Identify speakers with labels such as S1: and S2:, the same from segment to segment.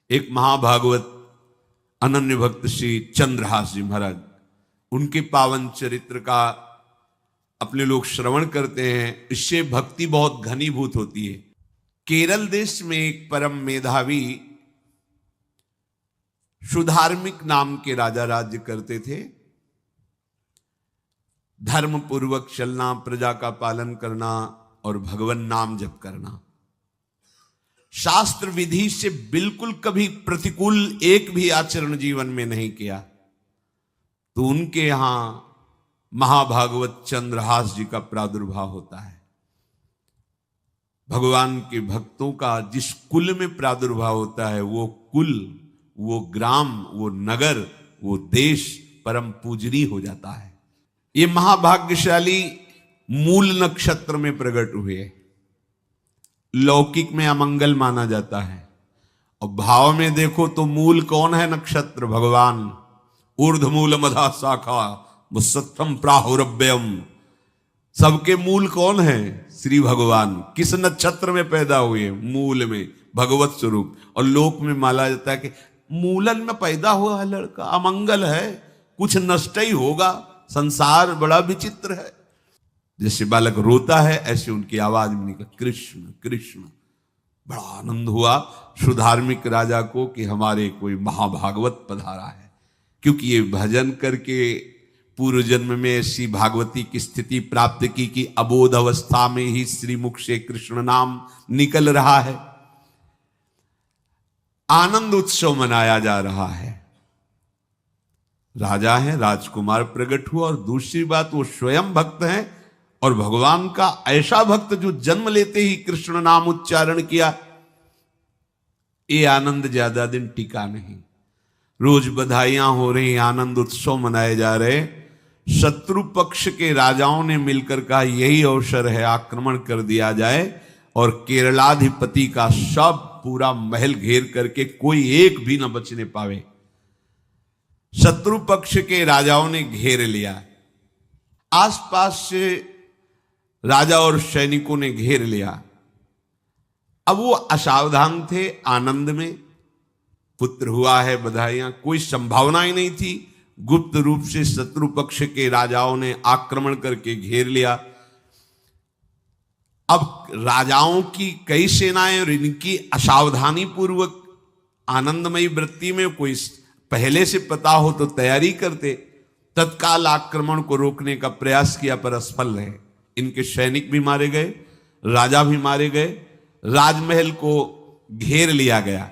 S1: एक महाभागवत अनन्य भक्त श्री चंद्रहास जी महाराज, उनके पावन चरित्र का अपने लोग श्रवण करते हैं। इससे भक्ति बहुत घनीभूत होती है। केरल देश में एक परम मेधावी सुधार्मिक नाम के राजा राज्य करते थे। धर्म पूर्वक चलना, प्रजा का पालन करना और भगवान नाम जप करना, शास्त्र विधि से बिल्कुल कभी प्रतिकूल एक भी आचरण जीवन में नहीं किया। तो उनके यहां महाभागवत चंद्रहास जी का प्रादुर्भाव होता है। भगवान के भक्तों का जिस कुल में प्रादुर्भाव होता है, वो कुल, वो ग्राम, वो नगर, वो देश परम पूजनीय हो जाता है। ये महाभाग्यशाली मूल नक्षत्र में प्रकट हुए। लौकिक में अमंगल माना जाता है और भाव में देखो तो मूल कौन है? नक्षत्र भगवान। ऊर्ध्वमूल मधा शाखा मुसत्तम प्राहुरव्ययम। सबके मूल कौन है? श्री भगवान। किस नक्षत्र में पैदा हुए? मूल में, भगवत स्वरूप। और लोक में माना जाता है कि मूलन में पैदा हुआ है लड़का, अमंगल है, कुछ नष्ट ही होगा, संसार बड़ा विचित्र है। जैसे बालक रोता है ऐसे उनकी आवाज में निकला कृष्ण कृष्ण। बड़ा आनंद हुआ सुधार्मिक राजा को कि हमारे कोई महाभागवत पधारा है, क्योंकि ये भजन करके पूर्व जन्म में ऐसी भागवती की स्थिति प्राप्त की कि अबोध अवस्था में ही श्रीमुख से कृष्ण नाम निकल रहा है। आनंद उत्सव मनाया जा रहा है। राजा है, राजकुमार प्रकट हुआ, और दूसरी बात वो स्वयं भक्त हैं और भगवान का ऐसा भक्त जो जन्म लेते ही कृष्ण नाम उच्चारण किया। ये आनंद ज्यादा दिन टिका नहीं। रोज बधाइयां हो रही, आनंद उत्सव मनाए जा रहे। शत्रु पक्ष के राजाओं ने मिलकर कहा यही अवसर है, आक्रमण कर दिया जाए और केरलाधिपति का सब पूरा महल घेर करके कोई एक भी न बचने पावे। शत्रु पक्ष के राजाओं ने घेर लिया। आसपास से राजा और सैनिकों ने घेर लिया। अब वो असावधान थे, आनंद में पुत्र हुआ है, बधाइयां, कोई संभावना ही नहीं थी। गुप्त रूप से शत्रु पक्ष के राजाओं ने आक्रमण करके घेर लिया। अब राजाओं की कई सेनाएं और इनकी असावधानी पूर्वक आनंदमयी वृत्ति में कोई पहले से पता हो तो तैयारी करते, तत्काल आक्रमण को रोकने का प्रयास किया पर असफल रहे। इनके सैनिक भी मारे गए, राजा भी मारे गए, राजमहल को घेर लिया गया,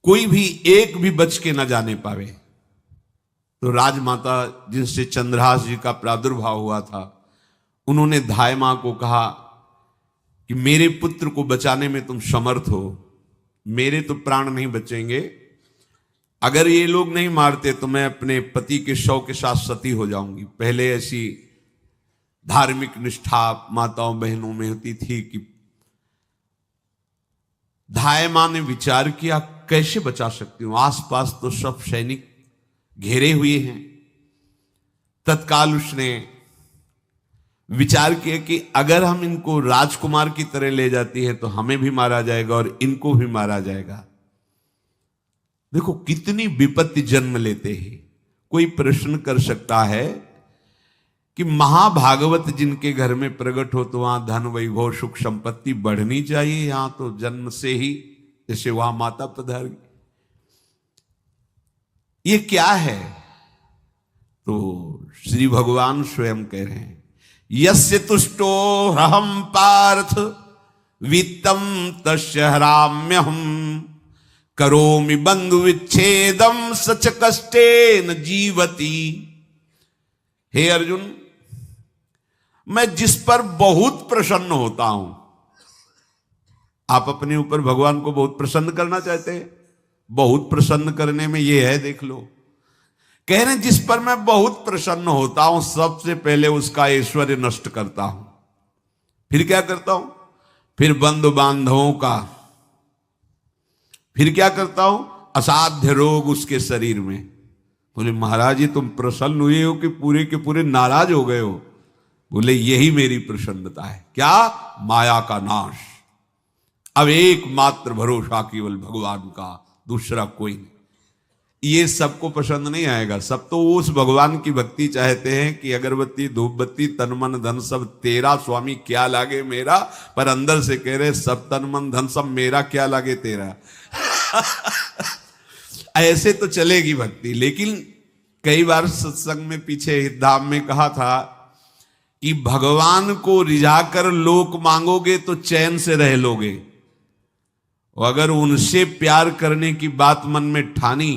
S1: कोई भी एक भी बच के न जाने पावे। तो राजमाता जिनसे चंद्रहास जी का प्रादुर्भाव हुआ था, उन्होंने धाय मां को कहा कि मेरे पुत्र को बचाने में तुम समर्थ हो, मेरे तो प्राण नहीं बचेंगे, अगर ये लोग नहीं मारते तो मैं अपने पति के शव के साथ सती हो जाऊंगी। पहले ऐसी धार्मिक निष्ठा माताओं बहनों में होती थी कि धाय मां ने विचार किया कैसे बचा सकती हूं, आसपास तो सब सैनिक घेरे हुए हैं। तत्काल उसने विचार किया कि अगर हम इनको राजकुमार की तरह ले जाती है तो हमें भी मारा जाएगा और इनको भी मारा जाएगा। देखो कितनी विपत्ति जन्म लेते हैं। कोई प्रश्न कर सकता है कि महाभागवत जिनके घर में प्रकट हो तो वहां धन वैभव सुख संपत्ति बढ़नी चाहिए, यहां तो जन्म से ही जैसे वहां माता पधारी, ये क्या है? तो श्री भगवान स्वयं कह रहे हैं यस्य तुष्टो रहम पार्थ वित्तम तस्य हराम्यहम करोमि बंधु विच्छेदम सच कष्टेन जीवति। हे अर्जुन, मैं जिस पर बहुत प्रसन्न होता हूं, आप अपने ऊपर भगवान को बहुत प्रसन्न करना चाहते हैं, बहुत प्रसन्न करने में ये है, देख लो। कह रहे जिस पर मैं बहुत प्रसन्न होता हूं, सबसे पहले उसका ऐश्वर्य नष्ट करता हूं। फिर क्या करता हूं? फिर बंधु बांधवों का, फिर क्या करता हूं? असाध्य रोग उसके शरीर में। बोले महाराज जी तुम प्रसन्न हुए हो कि पूरे के पूरे नाराज हो गए हो? बोले यही मेरी प्रसन्नता है। क्या? माया का नाश। अब एकमात्र भरोसा केवल भगवान का, दूसरा कोई नहीं। ये सबको पसंद नहीं आएगा। सब तो उस भगवान की भक्ति चाहते हैं कि अगरबत्ती धूप बत्ती तन मन धन सब तेरा, स्वामी क्या लागे मेरा। पर अंदर से कह रहे सब तन मन धन सब मेरा, क्या लागे तेरा। ऐसे तो चलेगी भक्ति। लेकिन कई बार सत्संग में पीछे धाम में कहा था कि भगवान को रिझाकर लोक मांगोगे तो चैन से रह लोगे, और अगर उनसे प्यार करने की बात मन में ठानी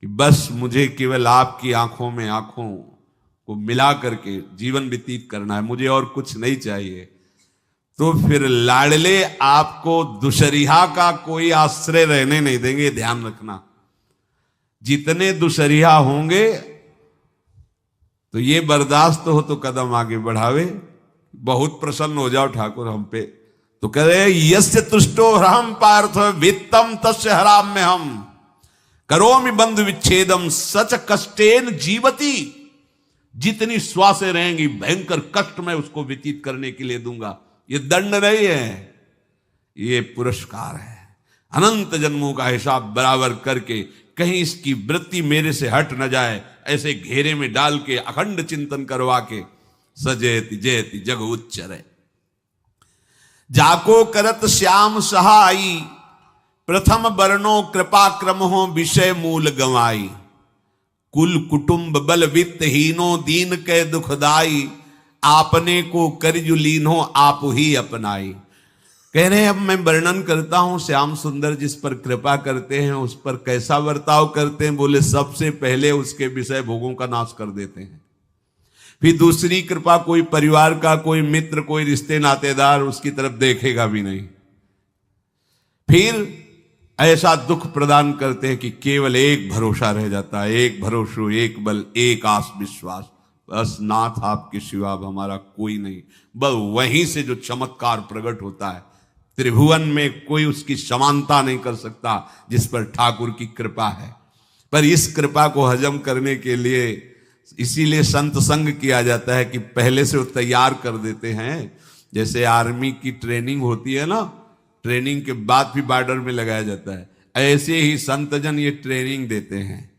S1: कि बस मुझे केवल आपकी आंखों में आंखों को मिला करके जीवन व्यतीत करना है, मुझे और कुछ नहीं चाहिए, तो फिर लाडले आपको दुशरिहा का कोई आश्रय रहने नहीं देंगे। ध्यान रखना, जितने दुशरिहा होंगे तो ये बर्दाश्त हो तो कदम आगे बढ़ावे। बहुत प्रसन्न हो जाओ ठाकुर हम पे तो कह रहे यस्य तुष्टो ह्रहम पार्थ वित्तम तस्य हराम में हम करोमि बंधु विच्छेदम सच कष्टेन जीवती। जितनी श्वासें रहेंगी भयंकर कष्ट में उसको व्यतीत करने के लिए दूंगा। ये दंड नहीं है, ये पुरस्कार है। अनंत जन्मों का हिसाब बराबर करके कहीं इसकी वृत्ति मेरे से हट न जाए, ऐसे घेरे में डाल के अखंड चिंतन करवा के सजयति जयति जग उच्चरे। जाको करत श्याम सहाई प्रथम बरनो कृपा क्रम हो विषय मूल गंवाई। कुल कुटुंब बल वित्त हीनो दीन के दुखदाई। आपने को करजु लीनो आप ही अपनाई। कह रहे हैं अब मैं वर्णन करता हूं श्याम सुंदर जिस पर कृपा करते हैं उस पर कैसा बर्ताव करते हैं। बोले सबसे पहले उसके विषय भोगों का नाश कर देते हैं, फिर दूसरी कृपा कोई परिवार का कोई मित्र कोई रिश्ते नातेदार उसकी तरफ देखेगा भी नहीं। फिर ऐसा दुख प्रदान करते हैं कि केवल एक भरोसा रह जाता है, एक भरोसो एक बल एक आस विश्वास, बस नाथ आपके सिवा हमारा कोई नहीं। बस वहीं से जो चमत्कार प्रकट होता है, त्रिभुवन में कोई उसकी समानता नहीं कर सकता जिस पर ठाकुर की कृपा है। पर इस कृपा को हजम करने के लिए इसीलिए संत संग किया जाता है कि पहले से वो तैयार कर देते हैं। जैसे आर्मी की ट्रेनिंग होती है ना, ट्रेनिंग के बाद भी बॉर्डर में लगाया जाता है, ऐसे ही संतजन ये ट्रेनिंग देते हैं।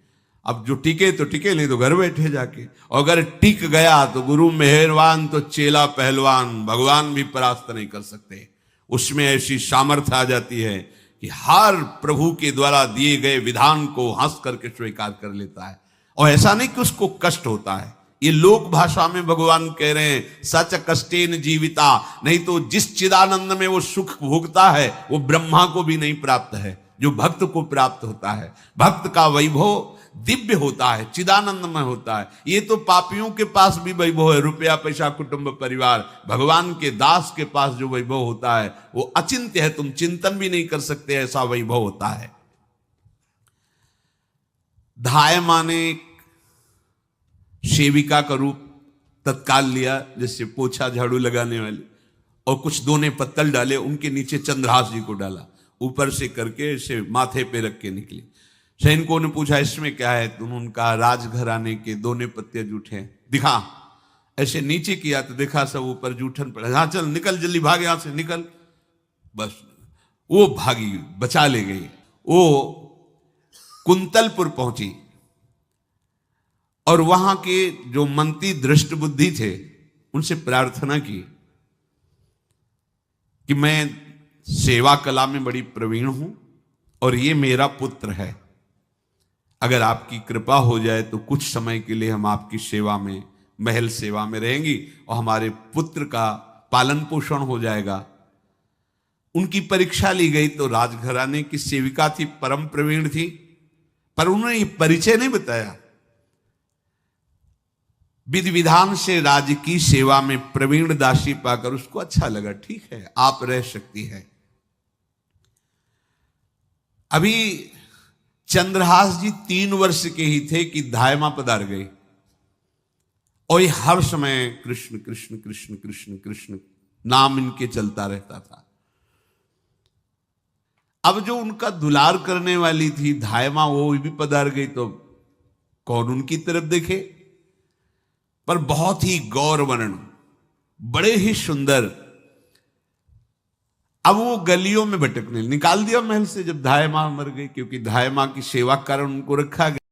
S1: अब जो टिके तो टिके, नहीं तो घर बैठे जाके, और अगर टिक गया तो गुरु मेहरबान तो चेला पहलवान, भगवान भी परास्त नहीं कर सकते। उसमें ऐसी सामर्थ्य आ जाती है कि हर प्रभु के द्वारा दिए गए विधान को हंस करके स्वीकार कर लेता है। और ऐसा नहीं कि उसको कष्ट होता है, ये लोक भाषा में भगवान कह रहे हैं सच कष्टेन जीविता। नहीं तो जिस चिदानंद में वो सुख भोगता है वो ब्रह्मा को भी नहीं प्राप्त है जो भक्त को प्राप्त होता है। भक्त का वैभव दिव्य होता है, चिदानंदमय होता है। ये तो पापियों के पास भी वैभव है, रुपया पैसा कुटुंब परिवार। भगवान के दास के पास जो वैभव होता है वो अचिंत्य है, तुम चिंतन भी नहीं कर सकते, ऐसा वैभव होता है। धाय माने सेविका का रूप तत्काल लिया, जैसे पोछा झाड़ू लगाने वाले, और कुछ दोने पत्तल डाले, उनके नीचे चंद्रहास जी को डाला, ऊपर से करके इसे माथे पे रख के निकली। सैनिकों ने पूछा इसमें क्या है, तो उनका राजघराने के दोने पत्ते जूठे दिखा। ऐसे नीचे किया तो देखा सब ऊपर जूठन पड़ा। हाँ चल निकल जल्दी, भाग यहां से निकल। बस वो भागी, बचा ले गई। वो कुंतलपुर पहुंची और वहां के जो मंत्री दृष्ट बुद्धि थे उनसे प्रार्थना की कि मैं सेवा कला में बड़ी प्रवीण हूं और ये मेरा पुत्र है, अगर आपकी कृपा हो जाए तो कुछ समय के लिए हम आपकी सेवा में, महल सेवा में रहेंगी और हमारे पुत्र का पालन पोषण हो जाएगा। उनकी परीक्षा ली गई तो राजघराने की सेविका थी, परम प्रवीण थी, पर उन्होंने ये परिचय नहीं बताया। विधि विधान से राज्य की सेवा में प्रवीण दासी पाकर उसको अच्छा लगा, ठीक है आप रह सकती है। अभी चंद्रहास जी 3 वर्ष के ही थे कि धायमा पधार गए और ये हर समय कृष्ण कृष्ण कृष्ण कृष्ण कृष्ण नाम इनके चलता रहता था। अब जो उनका दुलार करने वाली थी धायमा, वो भी पधार गई तो कौन उनकी तरफ देखे। पर बहुत ही गौर वर्ण, बड़े ही सुंदर, अब वो गलियों में भटकने निकाल दिया महल से जब धाय माँ मर गई, क्योंकि धाय माँ की सेवा के कारण उनको रखा गया।